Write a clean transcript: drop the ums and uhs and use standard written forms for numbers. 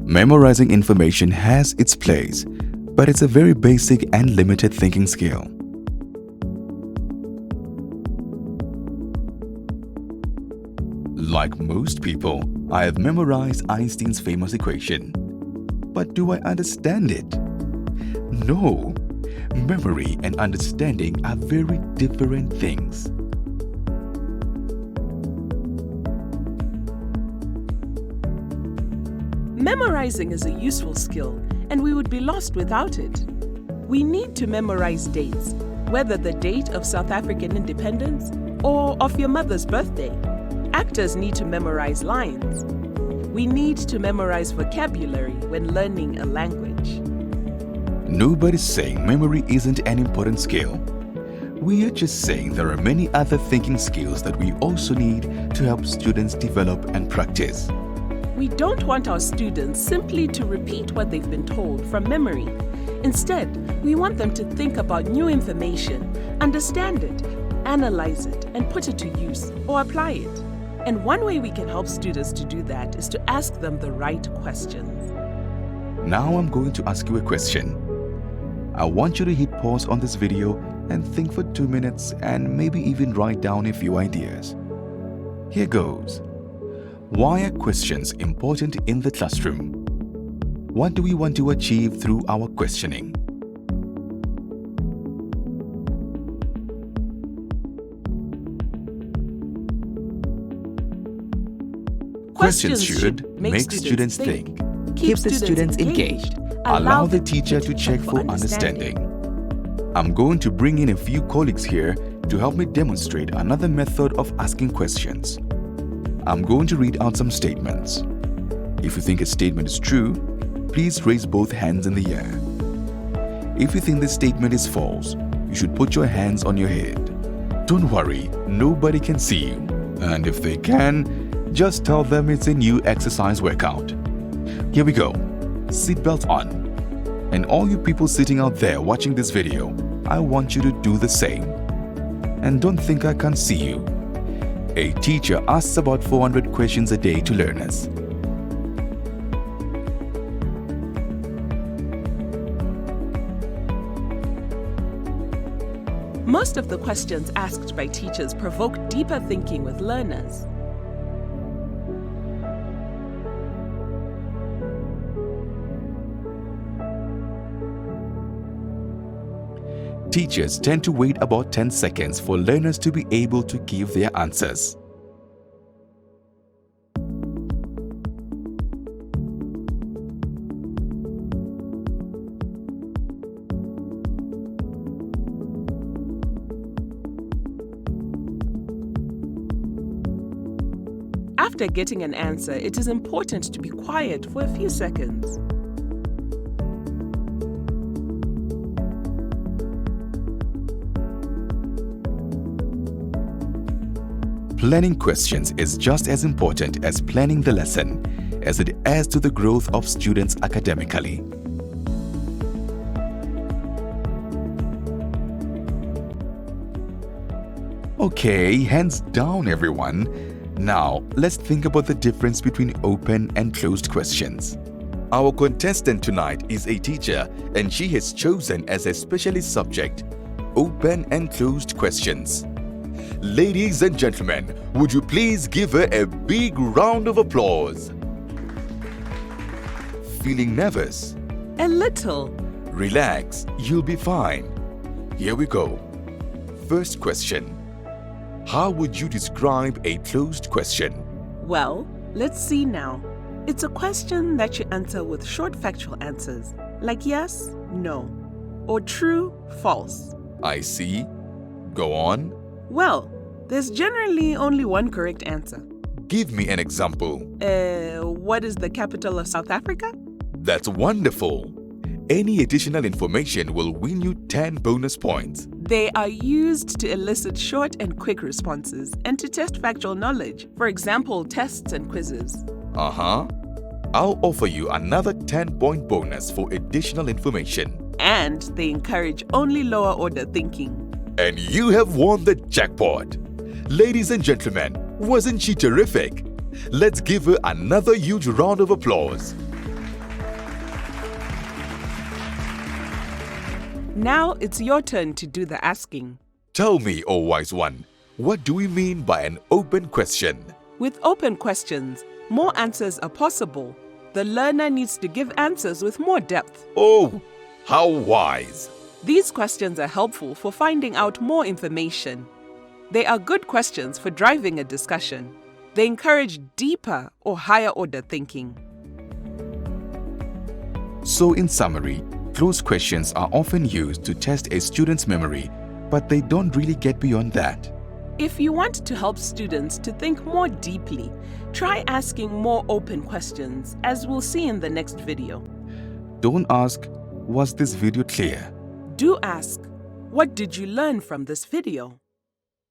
Memorizing information has its place, but it's a very basic and limited thinking skill. Like most people, I have memorized Einstein's famous equation. But do I understand it? No. Memory and understanding are very different things. Memorizing is a useful skill, and we would be lost without it. We need to memorize dates, whether the date of South African independence or of your mother's birthday. Actors need to memorize lines. We need to memorize vocabulary when learning a language. Nobody's saying memory isn't an important skill. We are just saying there are many other thinking skills that we also need to help students develop and practice. We don't want our students simply to repeat what they've been told from memory. Instead, we want them to think about new information, understand it, analyze it, and put it to use or apply it. And one way we can help students to do that is to ask them the right questions. Now I'm going to ask you a question. I want you to hit pause on this video and think for 2 minutes and maybe even write down a few ideas. Here goes. Why are questions important in the classroom? What do we want to achieve through our questioning? Questions should make students think, keep the students engaged, allow the teacher to check for understanding. I'm going to bring in a few colleagues here to help me demonstrate another method of asking questions. I'm going to read out some statements. If you think a statement is true, please raise both hands in the air. If you think the statement is false, you should put your hands on your head. Don't worry, nobody can see you. And if they can, just tell them it's a new exercise workout. Here we go. Seatbelt on. And all you people sitting out there watching this video, I want you to do the same. And don't think I can't see you. A teacher asks about 400 questions a day to learners. Most of the questions asked by teachers provoke deeper thinking with learners. Teachers tend to wait about 10 seconds for learners to be able to give their answers. After getting an answer, it is important to be quiet for a few seconds. Planning questions is just as important as planning the lesson, as it adds to the growth of students academically. Okay, hands down everyone. Now, let's think about the difference between open and closed questions. Our contestant tonight is a teacher, and she has chosen as a specialist subject open and closed questions. Ladies and gentlemen, would you please give her a big round of applause? Feeling nervous? A little. Relax, you'll be fine. Here we go. First question. How would you describe a closed question? Well, let's see now. It's a question that you answer with short factual answers, like yes, no, or true, false. I see. Go on. Well, there's generally only one correct answer. Give me an example. What is the capital of South Africa? That's wonderful. Any additional information will win you 10 bonus points. They are used to elicit short and quick responses and to test factual knowledge, for example, tests and quizzes. I'll offer you another 10-point bonus for additional information. And they encourage only lower order thinking. And you have won the jackpot. Ladies and gentlemen, wasn't she terrific? Let's give her another huge round of applause. Now it's your turn to do the asking. Tell me, O wise one, what do we mean by an open question? With open questions, more answers are possible. The learner needs to give answers with more depth. Oh, how wise! These questions are helpful for finding out more information. They are good questions for driving a discussion. They encourage deeper or higher order thinking. So in summary, closed questions are often used to test a student's memory, but they don't really get beyond that. If you want to help students to think more deeply, try asking more open questions, as we'll see in the next video. Don't ask, was this video clear? Do ask, what did you learn from this video?